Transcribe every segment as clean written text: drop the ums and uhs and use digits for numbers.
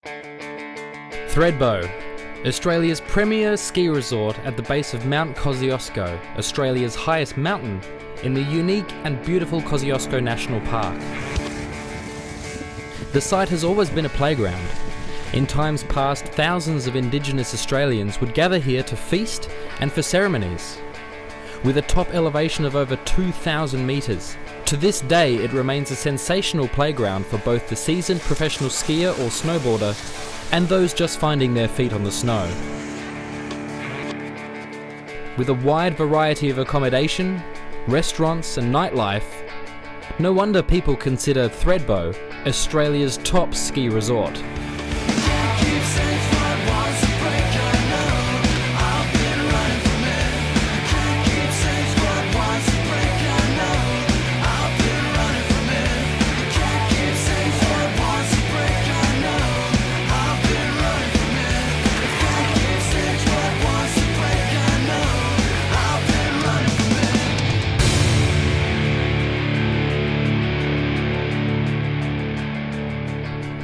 Thredbo, Australia's premier ski resort at the base of Mount Kosciuszko, Australia's highest mountain, in the unique and beautiful Kosciuszko National Park. The site has always been a playground. In times past, thousands of Indigenous Australians would gather here to feast and for ceremonies. With a top elevation of over 2,000 metres, to this day it remains a sensational playground for both the seasoned professional skier or snowboarder and those just finding their feet on the snow. With a wide variety of accommodation, restaurants and nightlife, no wonder people consider Thredbo Australia's top ski resort.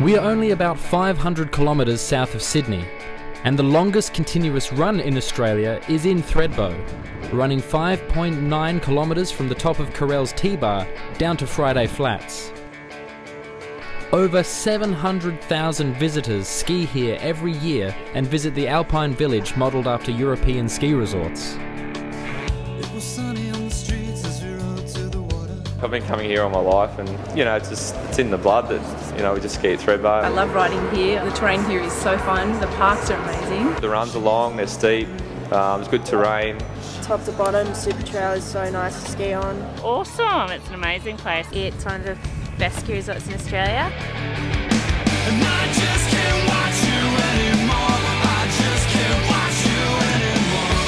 We are only about 500 kilometres south of Sydney, and the longest continuous run in Australia is in Thredbo, running 5.9 kilometres from the top of Carrell's T-Bar down to Friday Flats. Over 700,000 visitors ski here every year and visit the alpine village modelled after European ski resorts. It was sunny on the streets as we rode to the water. I've been coming here all my life, and it's in the blood that we just ski at Thredbo. I love riding here. The terrain here is so fun. The parks are amazing. The runs are long, they're steep, it's good terrain. Top to bottom, super trail is so nice to ski on. Awesome, it's an amazing place. It's one of the best ski resorts in Australia. And I just can't watch you anymore. I just can't watch you anymore.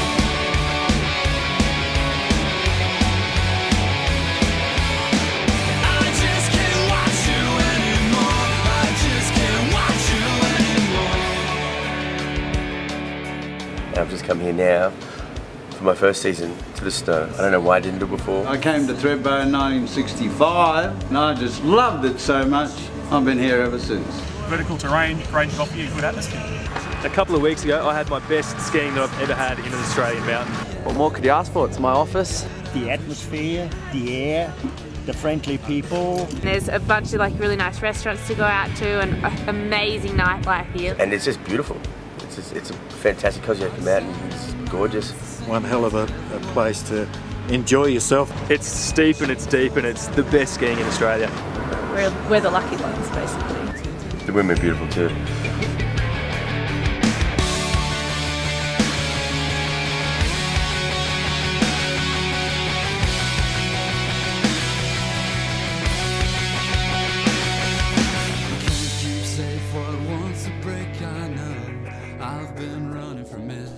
I just can't watch you anymore. I just can't watch you anymore. I've just come here now for my first season to the snow. I don't know why I didn't do it before. I came to Thredbo in 1965 and I just loved it so much. I've been here ever since. Vertical terrain, great coffee, good atmosphere. A couple of weeks ago I had my best skiing that I've ever had in an Australian mountain. What more could you ask for? It's my office. The atmosphere, the air, the friendly people. There's a bunch of really nice restaurants to go out to and amazing nightlife here. And it's just beautiful. It's a fantastic Kosciuszko mountain. It's gorgeous. One hell of a place to enjoy yourself. It's steep and it's deep and it's the best skiing in Australia. We're the lucky ones, basically. The women are beautiful too.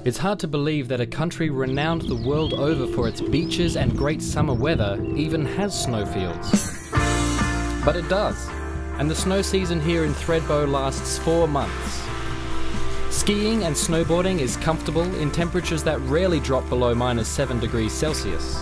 It's hard to believe that a country renowned the world over for its beaches and great summer weather even has snowfields. But it does, and the snow season here in Thredbo lasts 4 months. Skiing and snowboarding is comfortable in temperatures that rarely drop below -7 degrees Celsius.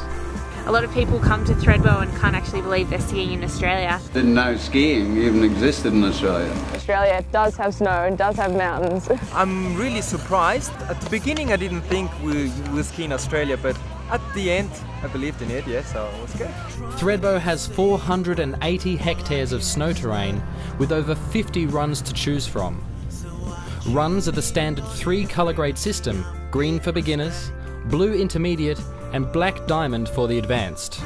A lot of people come to Thredbo and can't actually believe they're skiing in Australia. Didn't know skiing even existed in Australia. Australia does have snow and does have mountains. I'm really surprised. At the beginning I didn't think we would ski in Australia, but at the end I believed in it, yeah, so it was good. Thredbo has 480 hectares of snow terrain with over 50 runs to choose from. Runs are the standard 3 colour grade system: green for beginners, blue intermediate and black diamond for the advanced.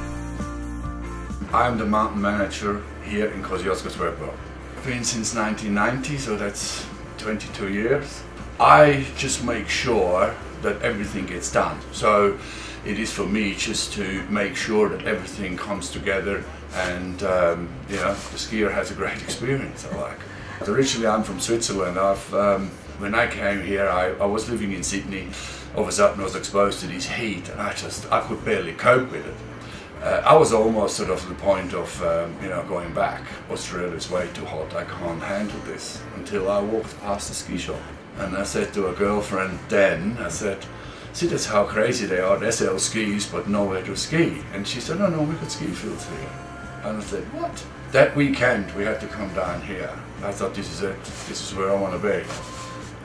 I'm the mountain manager here in Kosciuszko Thredbo. I've been since 1990, so that's 22 years. I just make sure that everything gets done. So it is for me just to make sure that everything comes together and the skier has a great experience, I like. Originally I'm from Switzerland. When I came here I was living in Sydney. All of a sudden I was exposed to this heat and I could barely cope with it. I was almost sort of to the point of going back. Australia's way too hot, I can't handle this. Until I walked past the ski shop and I said to a girlfriend then, I said, see, that's how crazy they are. They sell skis but nowhere to ski. And she said, no, we got ski fields here. And I said, what? That weekend we had to come down here. I thought, this is it, this is where I want to be.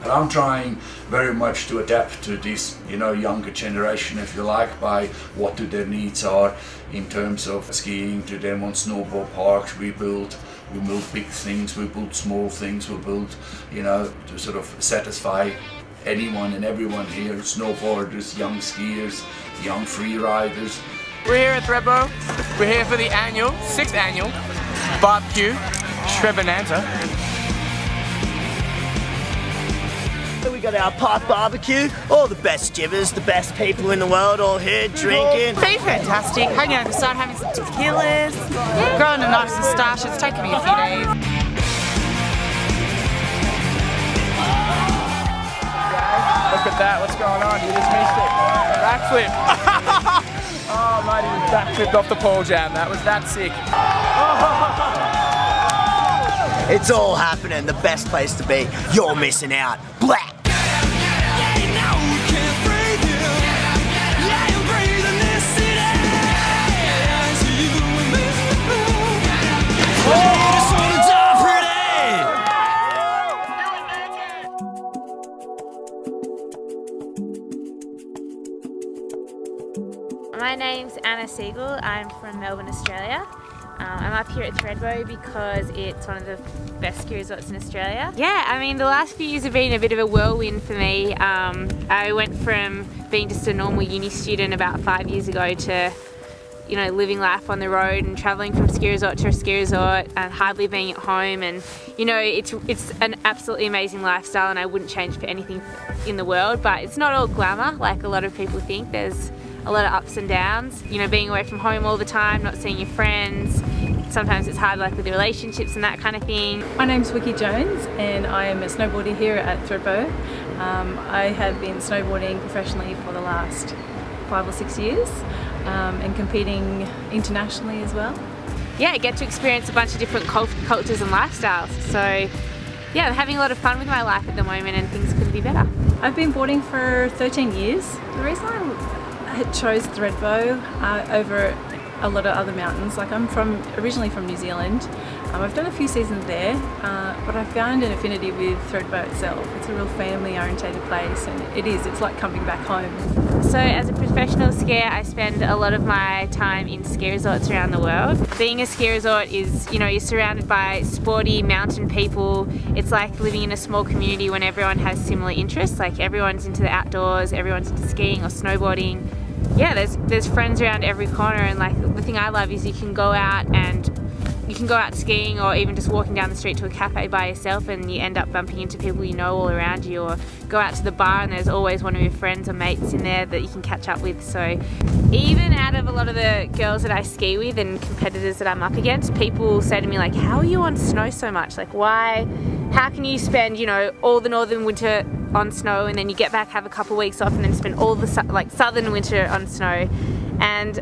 And I'm trying very much to adapt to this, you know, younger generation, if you like, by what their needs are in terms of skiing. To them on snowboard parks, we build big things, we build small things, we build, you know, to sort of satisfy anyone and everyone here, snowboarders, young skiers, young free riders. We're here at Thredbo. We're here for the 6th annual barbecue extravaganza. We got our park barbecue, all the best jibbers, the best people in the world all here drinking. It's been fantastic, hanging out in the sun, having some tequilas, growing a nice moustache. It's taken me a few days. Look at that, what's going on? You just missed it. Backflip. Oh mate, he was backflipped off the pole jam. That was that sick. It's all happening, the best place to be. You're missing out. Black. My name's Anna Siegel. I'm from Melbourne, Australia. I'm up here at Thredbo because it's one of the best ski resorts in Australia. Yeah, I mean the last few years have been a bit of a whirlwind for me. I went from being just a normal uni student about 5 years ago to, you know, living life on the road and travelling from ski resort to ski resort and hardly being at home, and you know, it's an absolutely amazing lifestyle and I wouldn't change for anything in the world, but it's not all glamour like a lot of people think. There's a lot of ups and downs, you know, being away from home all the time, not seeing your friends. Sometimes it's hard, like with the relationships and that kind of thing. My name's Wiki Jones and I am a snowboarder here at Thredbo. I have been snowboarding professionally for the last 5 or 6 years and competing internationally as well. Yeah, I get to experience a bunch of different cultures and lifestyles. So yeah, I'm having a lot of fun with my life at the moment and things couldn't be better. I've been boarding for 13 years. The reason I chose Thredbo over a lot of other mountains, like I'm originally from New Zealand. I've done a few seasons there, but I found an affinity with Thredbo itself. It's a real family orientated place and it's like coming back home. So as a professional skier, I spend a lot of my time in ski resorts around the world. Being a ski resort is, you know, you're surrounded by sporty mountain people. It's like living in a small community when everyone has similar interests, like everyone's into the outdoors, everyone's into skiing or snowboarding. Yeah, there's friends around every corner, and like the thing I love is you can go out skiing or even just walking down the street to a cafe by yourself and you end up bumping into people you know all around you, or go out to the bar and there's always one of your friends or mates in there that you can catch up with. So even out of a lot of the girls that I ski with and competitors that I'm up against, people say to me like, how are you on snow so much? Like how can you spend, you know, all the northern winter on snow and then you get back, have a couple of weeks off and then spend all the southern winter on snow? And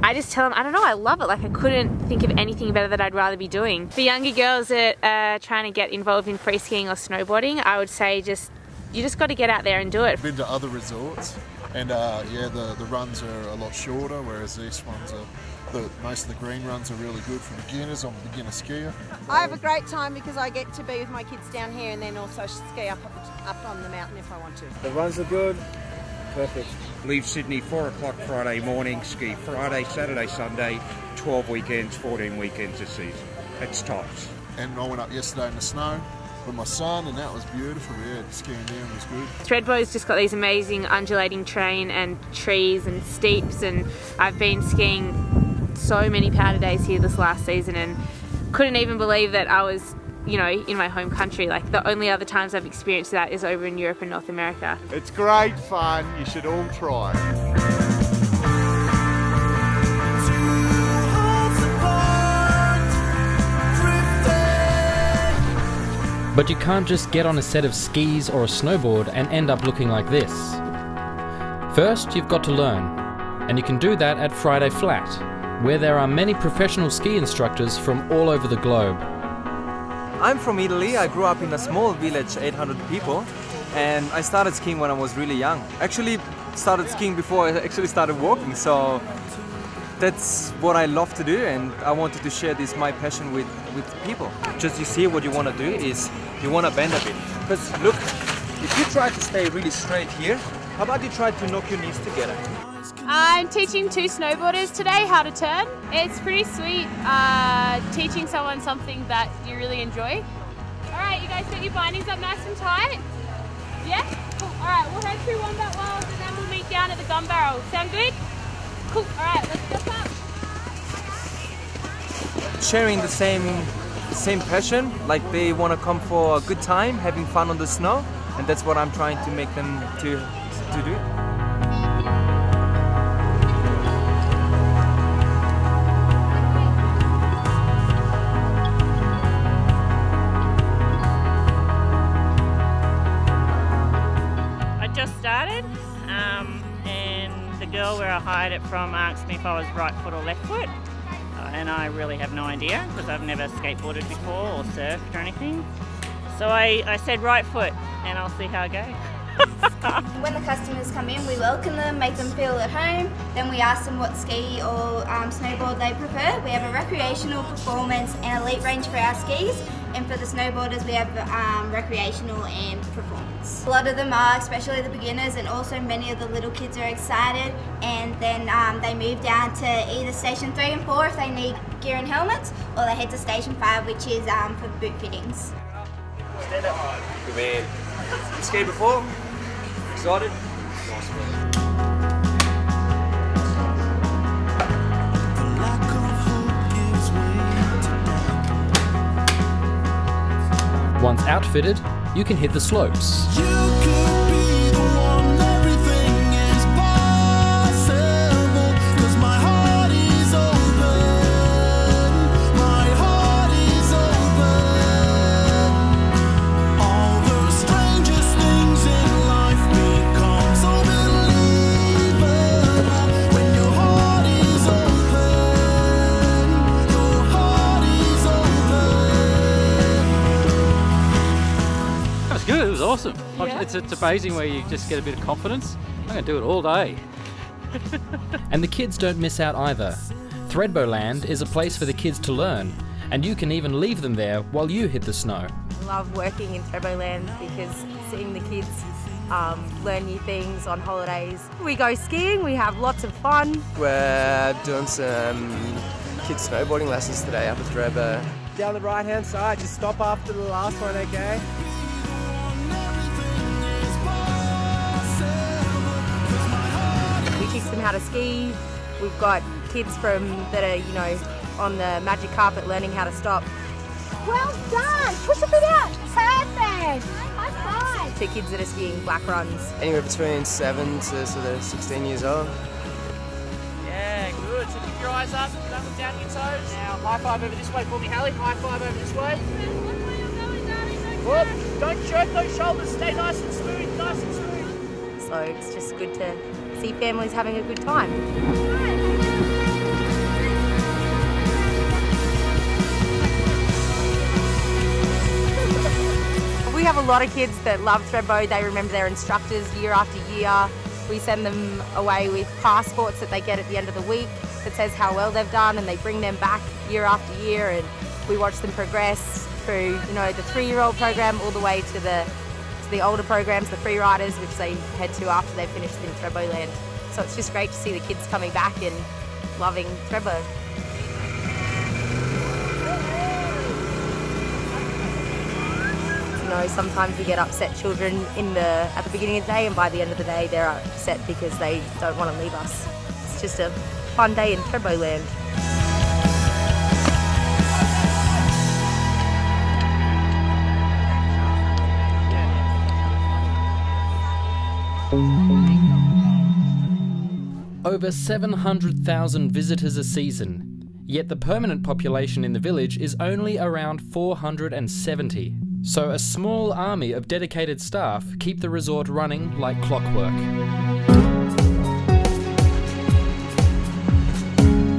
I just tell them, I don't know, I love it. Like I couldn't think of anything better that I'd rather be doing. For younger girls that are trying to get involved in free skiing or snowboarding, I would say you just got to get out there and do it. I've been to other resorts and yeah, the runs are a lot shorter, whereas these ones are, most of the green runs are really good for beginners. I'm a beginner skier. I have a great time because I get to be with my kids down here and then also ski up on the mountain if I want to. The runs are good. Perfect. Leave Sydney 4 o'clock Friday morning, ski Friday, Saturday, Sunday, 12 weekends, 14 weekends a season. It's tops. And I went up yesterday in the snow with my son and that was beautiful. Yeah, skiing down was good. Thredbo's just got these amazing undulating terrain and trees and steeps, and I've been skiing so many powder days here this last season and couldn't even believe that I was, you know, in my home country. Like the only other times I've experienced that is over in Europe and North America. It's great fun, you should all try it. But you can't just get on a set of skis or a snowboard and end up looking like this. First, you've got to learn, and you can do that at Friday Flat, where there are many professional ski instructors from all over the globe. I'm from Italy. I grew up in a small village, 800 people, and I started skiing when I was really young. Actually started skiing before I actually started walking, so That's what I love to do, and I wanted to share this my passion with people. Just you see what you want to do is you want to bend a bit. Because look, if you try to stay really straight here, how about you try to knock your knees together? I'm teaching 2 snowboarders today how to turn. It's pretty sweet teaching someone something that you really enjoy. Alright, you guys got your bindings up nice and tight? Yeah? Cool. Alright, we'll head through Wombat Wells and then we'll meet down at the gun barrel. Sound good? Cool. Alright, let's jump up. Sharing the same passion, like they want to come for a good time, having fun on the snow, and that's what I'm trying to make them to do. I just started, and the girl where I hired it from asked me if I was right foot or left foot, and I really have no idea because I've never skateboarded before or surfed or anything. So I said right foot, and I'll see how I go. When the customers come in, we welcome them, make them feel at home. Then we ask them what ski or snowboard they prefer. We have a recreational, performance and elite range for our skis. And for the snowboarders, we have recreational and performance. A lot of them are, especially the beginners, and also many of the little kids are excited. And then they move down to either Station 3 and 4 if they need gear and helmets, or they head to Station 5, which is for boot fittings. Stand up. Good man. You skied before? Excited? Nice one. Once outfitted, you can hit the slopes. Good, it was awesome. Yeah. It's amazing where you just get a bit of confidence. I'm going to do it all day. And the kids don't miss out either. Thredbo Land is a place for the kids to learn, and you can even leave them there while you hit the snow. I love working in Thredbo Land because seeing the kids learn new things on holidays. We go skiing, we have lots of fun. We're doing some kids snowboarding lessons today up at Thredbo. Down the right hand side, just stop after the last one, okay? We teach them how to ski. We've got kids that are, on the magic carpet learning how to stop. Well done! Push a bit out! Perfect! High five! To kids that are skiing black runs. Anywhere between 7 to sort of 16 years old. Yeah, good. So keep your eyes up, don't look down at your toes. Now high five over this way for me, Hallie. High five over this way. Whoop. Don't jerk those shoulders, stay nice and smooth, nice and smooth. So it's just good to see families having a good time. We have a lot of kids that love Thredbo. They remember their instructors year after year. We send them away with passports that they get at the end of the week that says how well they've done, and they bring them back year after year, and we watch them progress through, the 3-year-old program all the way to the older programs, the free riders, which they head to after they've finished in Thredbo Land. So it's just great to see the kids coming back and loving Thredbo. Sometimes we get upset children at the beginning of the day, and by the end of the day they're upset because they don't want to leave us. It's just a fun day in Thredbo Land. Over 700,000 visitors a season, yet the permanent population in the village is only around 470. So a small army of dedicated staff keep the resort running like clockwork.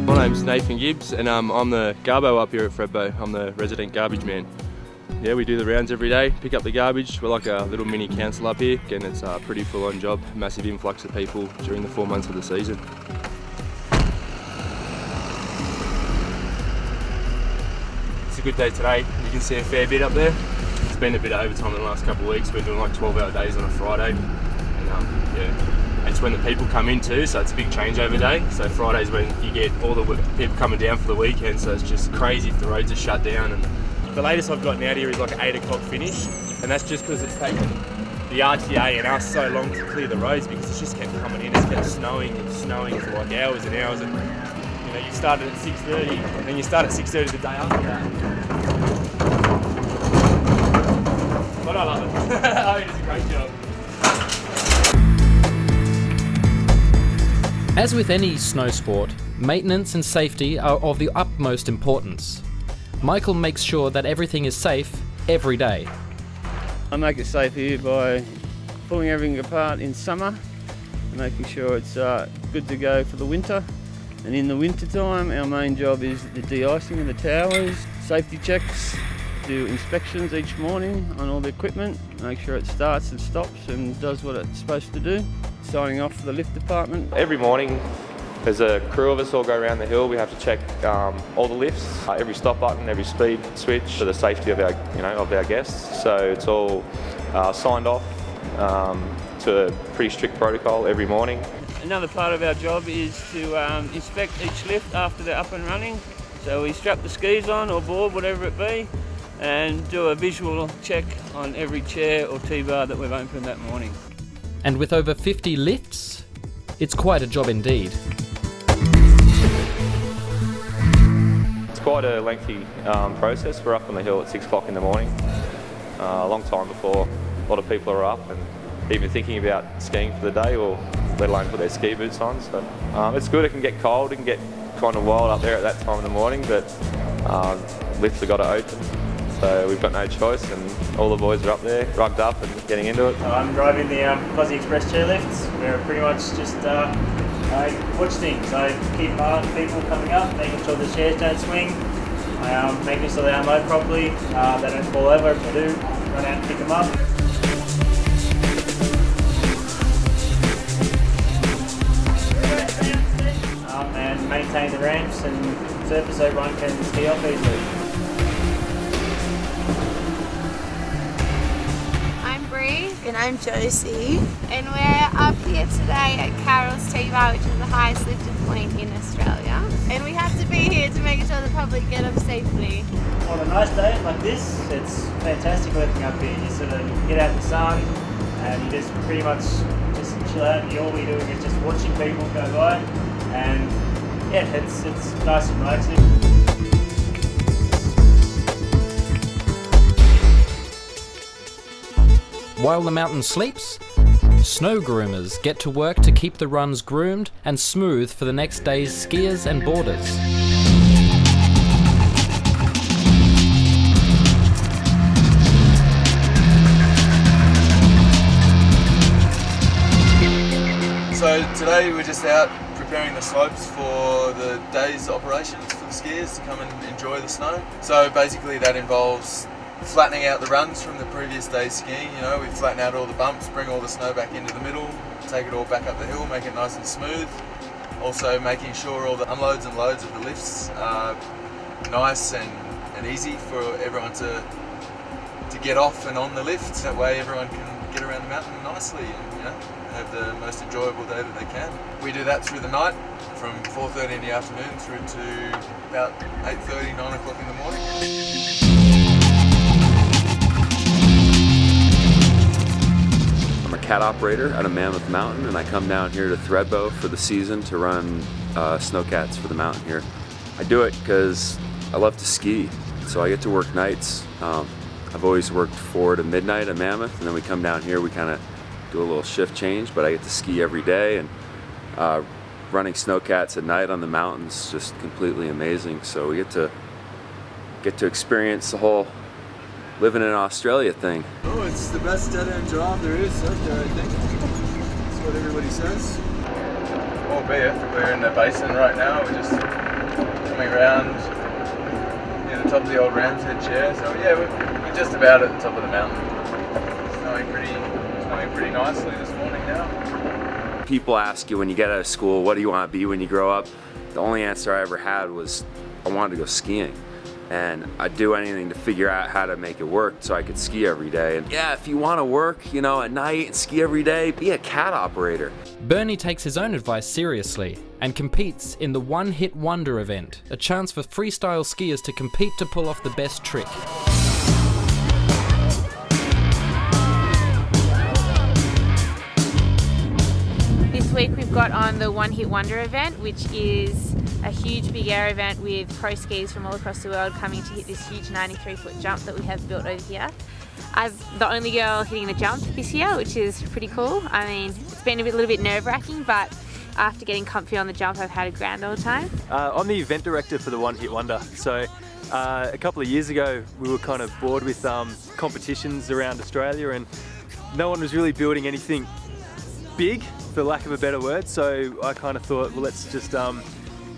My name's Nathan Gibbs, and I'm the garbo up here at Thredbo. I'm the resident garbage man. Yeah, we do the rounds every day, pick up the garbage. We're like a little mini council up here, and it's a pretty full-on job. Massive influx of people during the 4 months of the season. it's a good day today. You can see a fair bit up there. It's been a bit of overtime in the last couple of weeks. We're doing like 12-hour days on a Friday. And yeah, it's when the people come in too, so it's a big changeover day. So Friday's when you get all the people coming down for the weekend, so it's just crazy if the roads are shut down. And the latest I've gotten out here is like an 8 o'clock finish, and that's just because it's taken the RTA and us so long to clear the roads because it's just kept coming in. It's kept snowing and snowing for like hours and hours. And you know, you started at 6:30, and then you start at 6:30 the day after that. But I love it. I think it's a great job. As with any snow sport, maintenance and safety are of the utmost importance. Michael makes sure that everything is safe every day. I make it safe here by pulling everything apart in summer, making sure it's good to go for the winter. And in the winter time, our main job is the de-icing of the towers, safety checks, do inspections each morning on all the equipment, make sure it starts and stops and does what it's supposed to do. Signing off for the lift department. Every morning there's a crew of us all go around the hill. We have to check all the lifts, every stop button, every speed switch for the safety of our, of our guests. So it's all signed off to a pretty strict protocol every morning. Another part of our job is to inspect each lift after they're up and running. So we strap the skis on or board, whatever it be, and do a visual check on every chair or T-bar that we've opened that morning. And with over 50 lifts, it's quite a job indeed. It's quite a lengthy process. We're up on the hill at 6 o'clock in the morning, a long time before a lot of people are up and even thinking about skiing for the day, or let alone put their ski boots on. So it's good. It can get cold, it can get kind of wild up there at that time of the morning, but lifts have got to open. So we've got no choice, and all the boys are up there, rugged up and getting into it. I'm driving the Aussie Express chairlifts. We're pretty much just I watch things. I keep an eye on people coming up, making sure the chairs don't swing, making sure they unload properly, they don't fall over. If they do, run out and pick them up. And maintain the ramps and surface so everyone can ski off easily. And I'm Josie. And we're up here today at Carroll's T-Bar, which is the highest lifted point in Australia. And we have to be here to make sure the public get up safely. On a nice day like this, it's fantastic working up here. You sort of get out in the sun and you just pretty much just chill out, and all we're doing is just watching people go by. And yeah, it's nice and relaxing. While the mountain sleeps, snow groomers get to work to keep the runs groomed and smooth for the next day's skiers and boarders. So today we're just out preparing the slopes for the day's operations for the skiers to come and enjoy the snow. So basically that involves flattening out the runs from the previous day's skiing. We flatten out all the bumps, bring all the snow back into the middle, take it all back up the hill, make it nice and smooth. Also making sure all the unloads and loads of the lifts are nice and easy for everyone to get off and on the lift. That way everyone can get around the mountain nicely and have the most enjoyable day that they can. We do that through the night from 4:30 in the afternoon through to about 8:30, 9 o'clock in the morning. I'm a cat operator out of Mammoth Mountain, and I come down here to Thredbo for the season to run snowcats for the mountain here. I do it because I love to ski, so I get to work nights. I've always worked 4 to midnight at Mammoth, and then we come down here, we kind of do a little shift change, but I get to ski every day, and running snowcats at night on the mountains is just completely amazing. So we get to experience the whole living in Australia thing. Oh, it's the best dead-end job there is out there, I think. That's what everybody says. Albeit, we're in the basin right now. We're just coming around near the top of the old Ram's Head chair. So yeah, we're just about at the top of the mountain. It's snowing pretty nicely this morning now. People ask you when you get out of school, what do you want to be when you grow up? The only answer I ever had was, I wanted to go skiing. and I'd do anything to figure out how to make it work so I could ski every day. And yeah, if you want to work, you know, at night and ski every day, be a cat operator. Bernie takes his own advice seriously and competes in the One Hit Wonder event, a chance for freestyle skiers to compete to pull off the best trick. This week we've got on the One Hit Wonder event, which is a huge big air event with pro skiers from all across the world coming to hit this huge 93-foot jump that we have built over here. I'm the only girl hitting the jump this year, which is pretty cool. I mean, it's been a little bit nerve-wracking, but after getting comfy on the jump, I've had a grand old time. I'm the event director for the One Hit Wonder. So a couple of years ago, we were kind of bored with competitions around Australia, and no one was really building anything big, for lack of a better word. So I kind of thought, well, let's just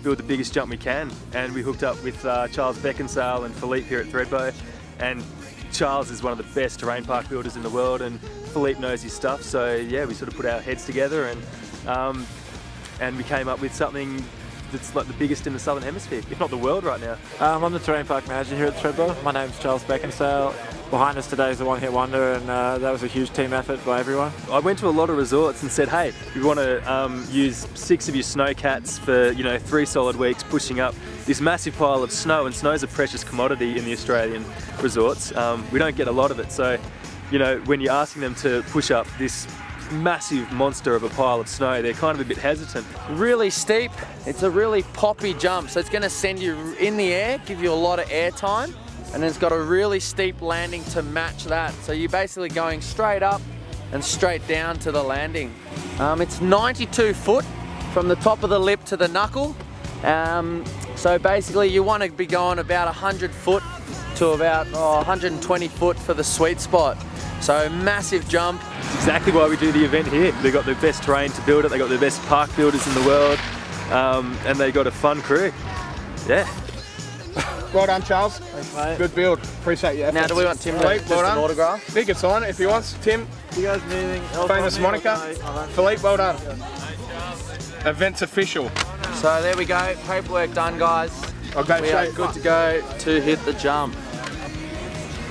build the biggest jump we can. And we hooked up with Charles Beckinsale and Philippe here at Thredbo. And Charles is one of the best terrain park builders in the world, and Philippe knows his stuff. So yeah, we sort of put our heads together and we came up with something that's like the biggest in the Southern Hemisphere, if not the world right now. I'm the terrain park manager here at Thredbo. My name's Charles Beckinsale. Behind us today is the One Hit Wonder, and that was a huge team effort by everyone. I went to a lot of resorts and said, hey, we want to use 6 of your snowcats for 3 solid weeks pushing up this massive pile of snow, and snow's a precious commodity in the Australian resorts. We don't get a lot of it, so when you're asking them to push up this massive monster of a pile of snow, they're kind of a bit hesitant. Really steep, it's a really poppy jump, so it's going to send you in the air, give you a lot of air time, and it's got a really steep landing to match that. So you're basically going straight up and straight down to the landing. It's 92 foot from the top of the lip to the knuckle. So basically you want to be going about 100 foot to about 120 foot for the sweet spot. So massive jump. It's exactly why we do the event here. They've got the best terrain to build it, they've got the best park builders in the world, and they got a fun crew. Yeah. Well done, Charles. Thanks, mate. Good build. Appreciate your efforts. Now, do we want Tim to Philippe, well done. An autograph? He can sign it if he wants. Tim. Do you guys need anything else? Famous moniker. Philippe, well done. Event's official. So there we go. Paperwork done, guys. We are good to go to hit the jump.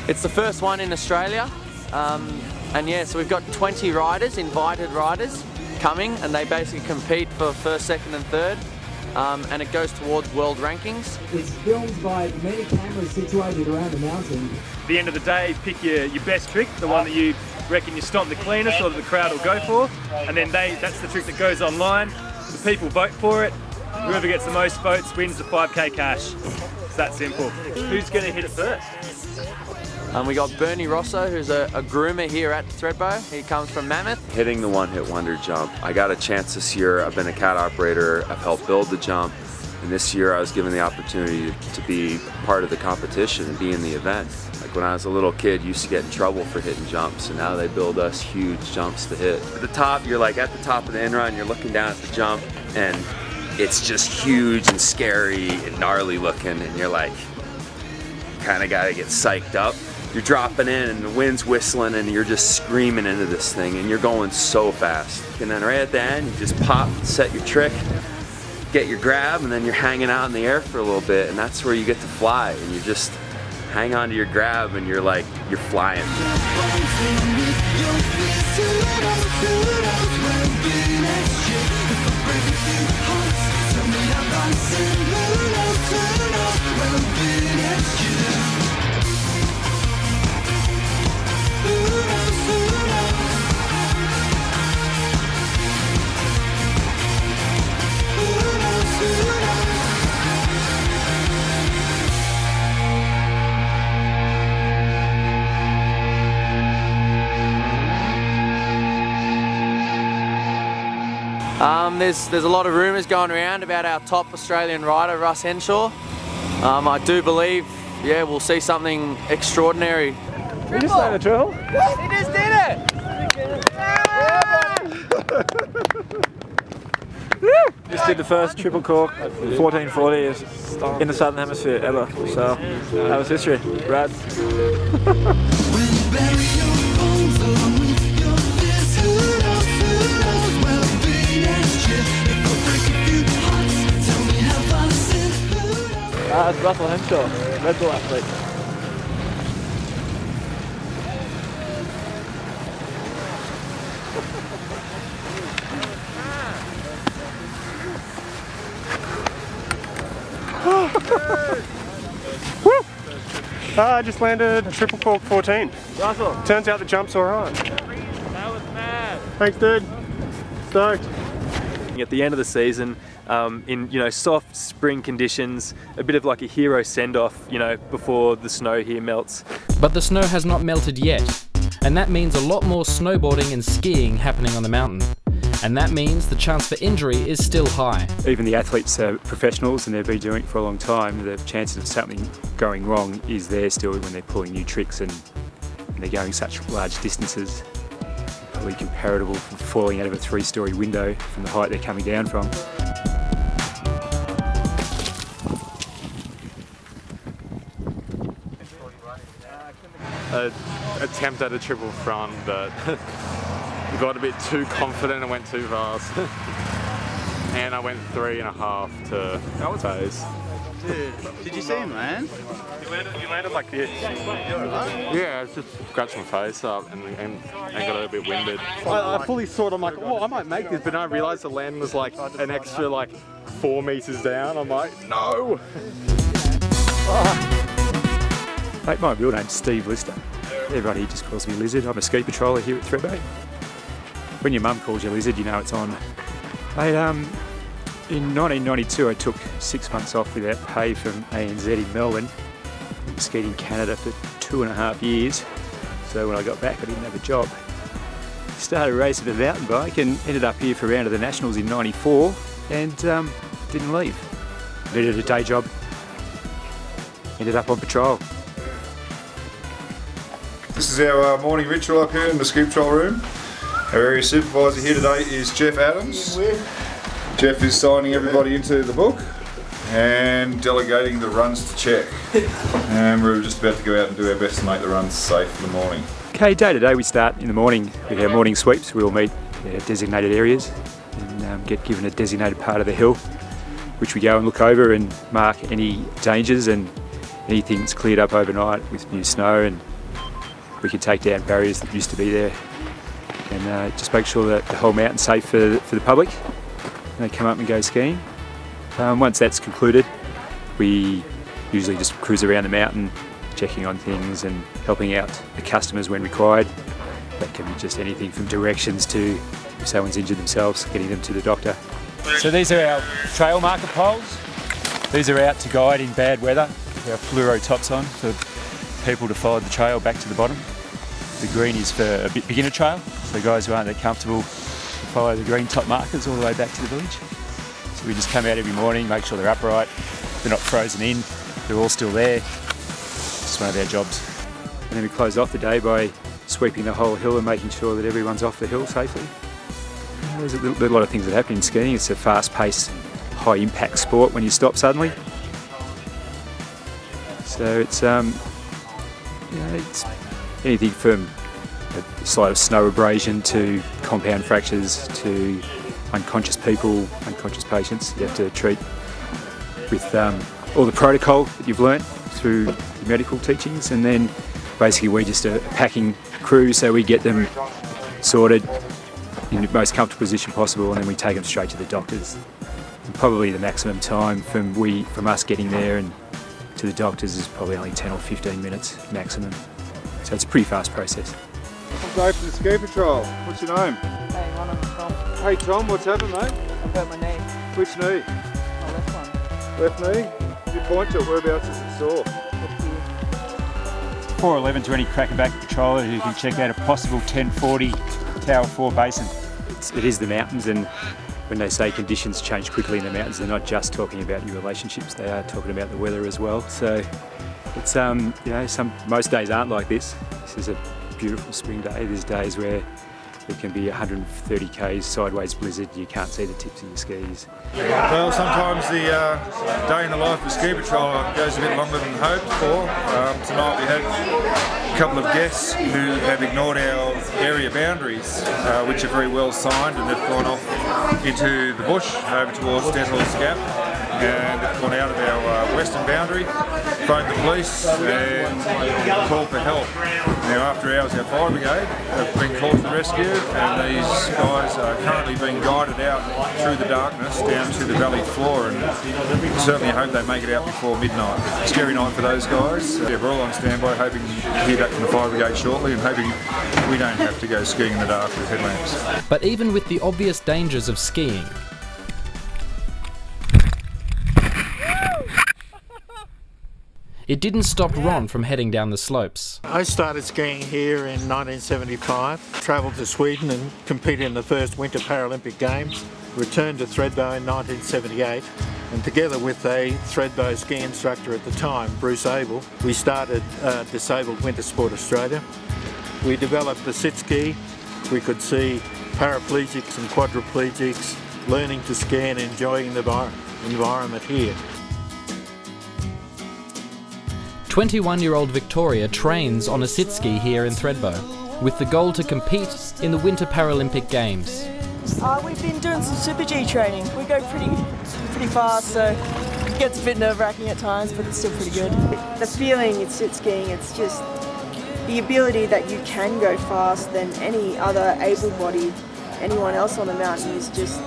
It's the first one in Australia. And yeah, so we've got 20 riders, invited riders, coming, and they basically compete for first, second and third. And it goes towards world rankings. It's filmed by many cameras situated around the mountain. At the end of the day, pick your best trick, the one that you reckon you stomp the cleanest or that the crowd will go for, and then that's the trick that goes online. The people vote for it. Whoever gets the most votes wins the 5k cash. It's that simple. Who's going to hit it first? We got Bernie Rosso, who's a groomer here at Thredbo. He comes from Mammoth. Hitting the One Hit Wonder jump. I got a chance this year. I've been a cat operator. I've helped build the jump. And this year I was given the opportunity to be part of the competition and be in the event. Like when I was a little kid, used to get in trouble for hitting jumps, and now they build us huge jumps to hit. At the top, you're like at the top of the in-run, you're looking down at the jump, and it's just huge and scary and gnarly looking, and you're like, kind of gotta get psyched up. You're dropping in and the wind's whistling and you're just screaming into this thing and you're going so fast. And then right at the end, you just pop, set your trick, get your grab, and then you're hanging out in the air for a little bit, and that's where you get to fly, and you just hang on to your grab and you're like, you're flying. There's a lot of rumours going around about our top Australian rider, Russ Henshaw. I do believe, yeah, we'll see something extraordinary. We just made a triple. He just did it! Just did the first triple cork, 1440 in the Southern Hemisphere ever. So that was history. Rad. That's Russell Henshaw. Thredbo athlete. I just landed a triple cork 14. Russell. Turns out the jump's alright. That was mad. Thanks, dude. Stoked. At the end of the season, in soft spring conditions, a bit of like a hero send-off, before the snow here melts. But the snow has not melted yet, and that means a lot more snowboarding and skiing happening on the mountain. And that means the chance for injury is still high. Even the athletes are professionals and they've been doing it for a long time. The chances of something going wrong is there still when they're pulling new tricks and they're going such large distances. Probably comparable to falling out of a 3-story window from the height they're coming down from. I attempted a triple front, but got a bit too confident and went too fast. And I went 3.5 to phase. Dude, did you see him land? You landed like this. Yeah, I just scratched my face up and got a little bit winded. I fully thought, I'm like, oh, I might make this, but then I realised the land was like an extra 4 metres down. I'm like, no! Mate, my real name's Steve Lister. Everyone here just calls me Lizard. I'm a ski patroller here at Thredbo. When your mum calls you Lizard, you know it's on. Mate, in 1992 I took 6 months off without pay from ANZ in Melbourne. I skied in Canada for 2.5 years, so when I got back I didn't have a job. Started racing a mountain bike and ended up here for a round of the Nationals in '94 and didn't leave. Needed a day job, ended up on patrol. This is our morning ritual up here in the ski patrol room. Our area supervisor here today is Jeff Adams. Jeff is signing everybody into the book and delegating the runs to check. And we're just about to go out and do our best to make the runs safe for the morning. Okay, day to day we start in the morning with our morning sweeps. We'll meet our designated areas and get given a designated part of the hill, which we go and look over and mark any dangers and anything that's cleared up overnight with new snow, and we can take down barriers that used to be there and just make sure that the whole mountain's safe for the public when they come up and go skiing. Once that's concluded, we usually just cruise around the mountain, checking on things and helping out the customers when required. That can be just anything from directions to if someone's injured themselves, getting them to the doctor. So these are our trail marker poles. These are out to guide in bad weather. Our fluoro tops on for people to follow the trail back to the bottom. The green is for a bit beginner trail, so guys who aren't that comfortable follow the green top markers all the way back to the village. So we just come out every morning, make sure they're upright, they're not frozen in, they're all still there. It's one of our jobs. And then we close off the day by sweeping the whole hill and making sure that everyone's off the hill safely. There's a lot of things that happen in skiing. It's a fast-paced, high-impact sport when you stop suddenly. So it's it's anything from a slight of snow abrasion to compound fractures to unconscious people, unconscious patients. You have to treat with all the protocol that you've learnt through the medical teachings, and then basically we just a packing crew, so we get them sorted in the most comfortable position possible, and then we take them straight to the doctors. And probably the maximum time from us getting there and to the doctors is probably only 10 or 15 minutes maximum. So it's a pretty fast process. I'm Dave from the ski patrol. What's your name? Hey, my name's Tom. Hey Tom, what's happened, mate? I've hurt my knee. Which knee? My left one. Left knee? If you point to it, whereabouts is it sore? 411 to any crackerback patroller who can check out a possible 1040 Tower 4 basin. It is the mountains, and when they say conditions change quickly in the mountains, they're not just talking about your relationships, they are talking about the weather as well. So it's most days aren't like this. This is a beautiful spring day. There's days where it can be 130 k's sideways blizzard, you can't see the tips of your skis. Well, sometimes the day in the life of a ski patroller goes a bit longer than hoped for. Tonight we had a couple of guests who have ignored our area boundaries, which are very well signed, and they've gone off into the bush over towards Dead Horse Gap, and they've gone out of our western boundary, phoned the police and called for help. Now after hours our fire brigade have been called to the rescue, and these guys are currently being guided out through the darkness down to the valley floor, and certainly hope they make it out before midnight. Scary night for those guys. Yeah, we're all on standby, hoping to hear back from the fire brigade shortly and hoping we don't have to go skiing in the dark with headlamps. But even with the obvious dangers of skiing, it didn't stop Ron from heading down the slopes. I started skiing here in 1975, travelled to Sweden and competed in the first Winter Paralympic Games, returned to Thredbo in 1978, and together with a Thredbo ski instructor at the time, Bruce Abel, we started Disabled Winter Sport Australia. We developed the sit ski. We could see paraplegics and quadriplegics learning to ski and enjoying the environment here. 21-year-old Victoria trains on a sit ski here in Thredbo, with the goal to compete in the Winter Paralympic Games. We've been doing some Super G training. We go pretty fast, so it gets a bit nerve-wracking at times, but it's still pretty good. The feeling in sit skiing, it's just the ability that you can go fast than any other able-bodied, anyone else on the mountain is just,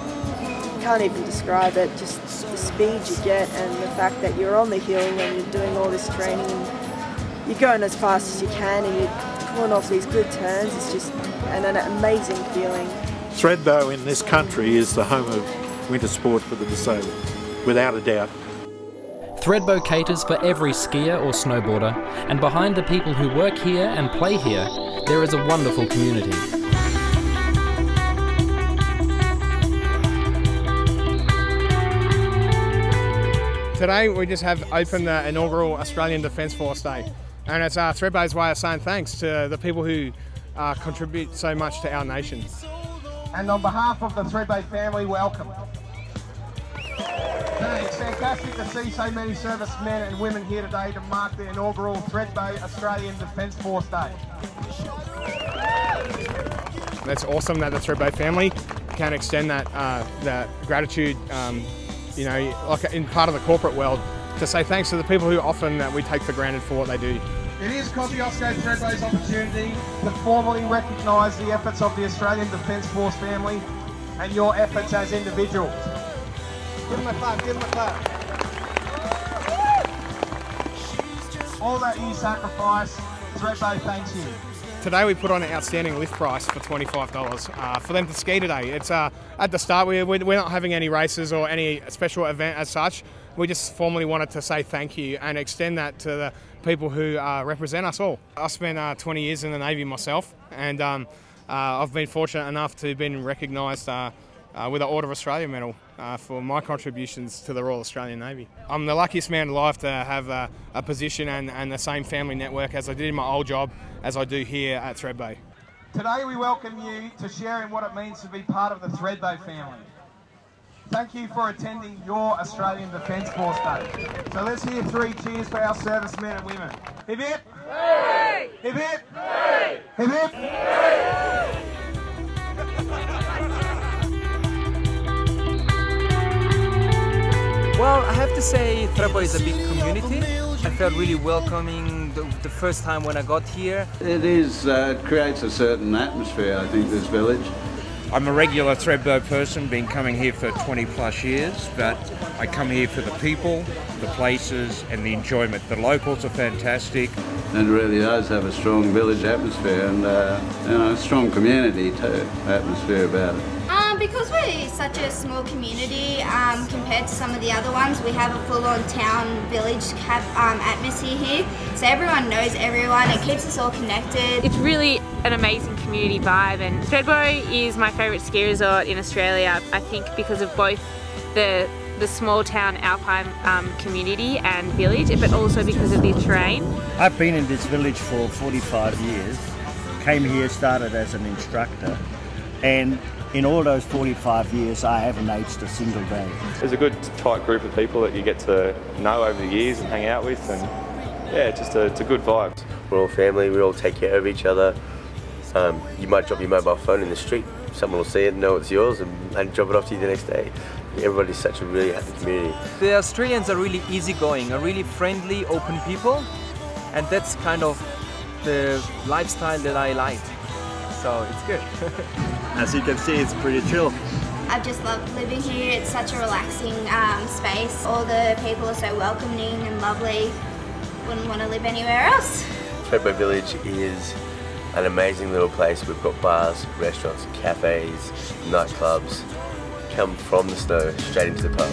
can't even describe it, just the speed you get and the fact that you're on the hill and you're doing all this training and you're going as fast as you can and you're pulling off these good turns. It's just an amazing feeling. Thredbo in this country is the home of winter sport for the disabled, without a doubt. Thredbo caters for every skier or snowboarder, and behind the people who work here and play here, there is a wonderful community. Today we just have opened the inaugural Australian Defence Force Day, and it's Thredbo's way of saying thanks to the people who contribute so much to our nation. And on behalf of the Thredbo family, welcome. It's fantastic to see so many servicemen and women here today to mark the inaugural Thredbo Australian Defence Force Day. That's awesome that the Thredbo family can extend that gratitude, you know, like in part of the corporate world, to say thanks to the people who often that we take for granted for what they do. It is Kosciuszko Thredbo's opportunity to formally recognise the efforts of the Australian Defence Force family and your efforts as individuals. Give them a clap, give them a clap. All that you sacrifice, Thredbo thanks you. Today we put on an outstanding lift price for $25 for them to ski today. It's at the start, we're not having any races or any special event as such. We just formally wanted to say thank you and extend that to the people who represent us all. I spent 20 years in the Navy myself, and I've been fortunate enough to have been recognised with an Order of Australia medal for my contributions to the Royal Australian Navy. I'm the luckiest man alive to have a position and the same family network as I did in my old job as I do here at Thredbo. Today we welcome you to sharing what it means to be part of the Thredbo family. Thank you for attending your Australian Defence Force Day. So let's hear 3 cheers for our servicemen and women. Hip hip! Hey! Hip hip! Hey! Hip hip! Hey! Well, I have to say Thredbo is a big community. I felt really welcoming the first time when I got here. It creates a certain atmosphere, I think, this village. I'm a regular Thredbo person, been coming here for 20 plus years, but I come here for the people, the places and the enjoyment. The locals are fantastic. It really does have a strong village atmosphere and a strong community too, atmosphere about it. Because we're such a small community compared to some of the other ones, we have a full-on town village atmosphere here. So everyone knows everyone, it keeps us all connected. It's really an amazing community vibe, and Thredbo is my favourite ski resort in Australia, I think because of both the small town alpine community and village, but also because of the terrain. I've been in this village for 45 years, came here, started as an instructor, and in all those 45 years, I haven't aged a single day. There's a good tight group of people that you get to know over the years and hang out with, and yeah, it's a good vibe. We're all family, we all take care of each other. You might drop your mobile phone in the street, someone will see it and know it's yours and drop it off to you the next day. everybody's such a really happy community. The Australians are really easygoing, are really friendly, open people, and that's kind of the lifestyle that I like. So it's good. As you can see, it's pretty chill. I've just loved living here. It's such a relaxing space. All the people are so welcoming and lovely. Wouldn't want to live anywhere else. Thredbo Village is an amazing little place. We've got bars, restaurants, cafes, nightclubs. Come from the snow straight into the pub.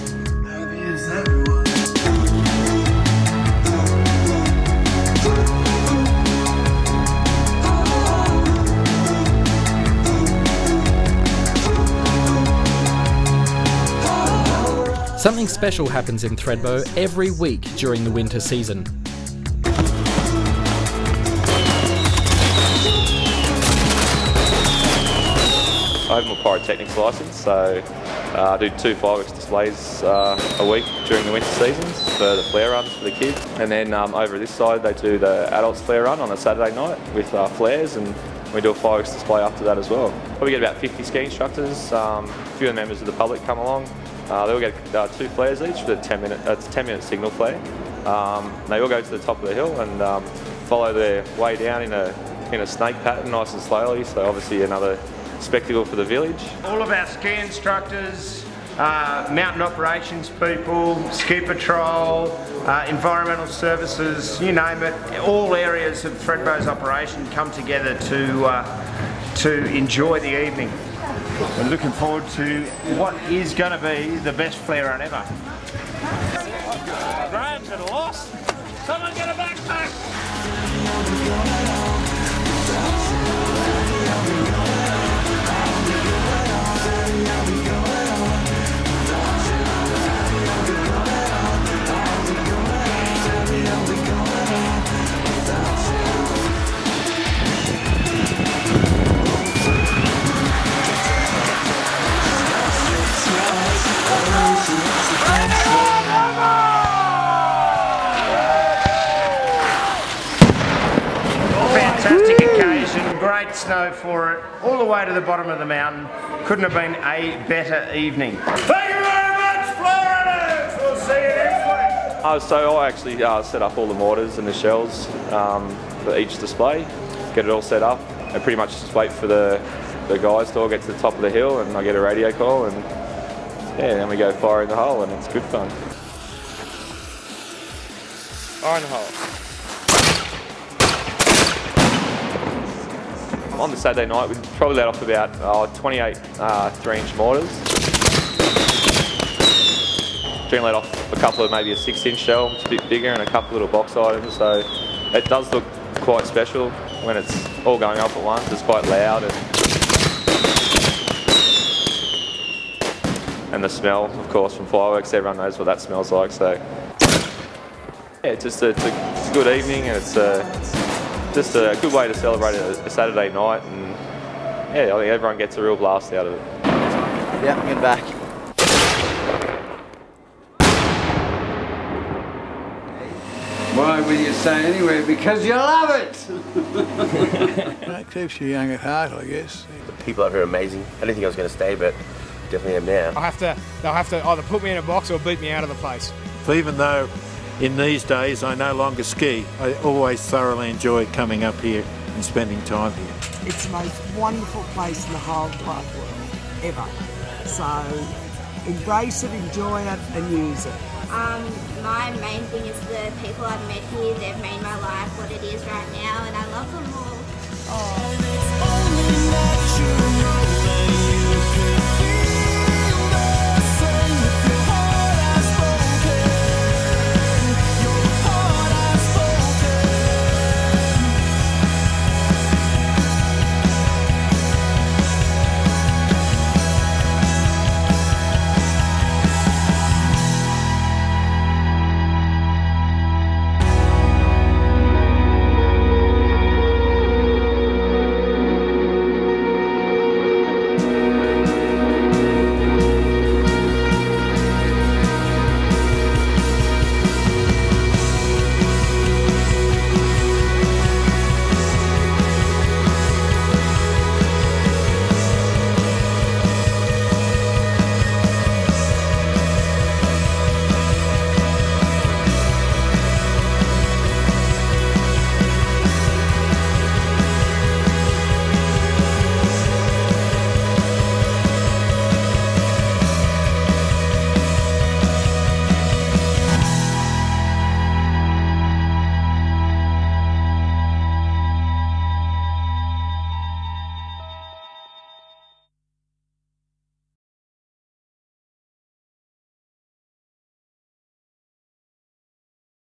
Something special happens in Thredbo every week during the winter season. I have my pyrotechnics licence, so I do 2 fireworks displays a week during the winter seasons for the flare runs for the kids. And then over this side they do the adults flare run on a Saturday night with flares, and we do a fireworks display after that as well. Probably get about 50 ski instructors, a few of the members of the public come along. They all get 2 flares each for the 10-minute signal flare. They all go to the top of the hill and follow their way down in a snake pattern, nice and slowly. So obviously another spectacle for the village. All of our ski instructors, mountain operations people, ski patrol, environmental services, you name it, all areas of Thredbo's operation come together to enjoy the evening. We're looking forward to what is going to be the best flare run ever. Graham's at a loss. Someone get a backpack. Fantastic occasion, great snow for it, all the way to the bottom of the mountain. Couldn't have been a better evening. Thank you very much, flare runners! We'll see you next week. So I actually set up all the mortars and the shells for each display, get it all set up, and pretty much just wait for the guys to all get to the top of the hill, and I get a radio call, and yeah, then we go fire in the hole, and it's good fun. Fire in the hole. On the Saturday night, we'd probably let off about 28 3-inch mortars. Generally let off a couple of maybe a 6-inch shell, which is a bit bigger, and a couple of little box items. So it does look quite special when it's all going off at once. It's quite loud, and the smell, of course, from fireworks. Everyone knows what that smells like. So yeah, it's a good evening, and it's just a good way to celebrate a Saturday night, and yeah, I think everyone gets a real blast out of it. Yeah, I'm getting back. Why will you say anyway? Because you love it! That keeps you young at heart, I guess. The people up here are amazing. I didn't think I was going to stay, but definitely am now. They'll have to either put me in a box or beat me out of the place. Even though in these days I no longer ski, I always thoroughly enjoy coming up here and spending time here. It's the most wonderful place in the whole wide world, ever. So embrace it, enjoy it and use it. My main thing is the people I've met here. They've made my life what it is right now, and I love them all. Oh.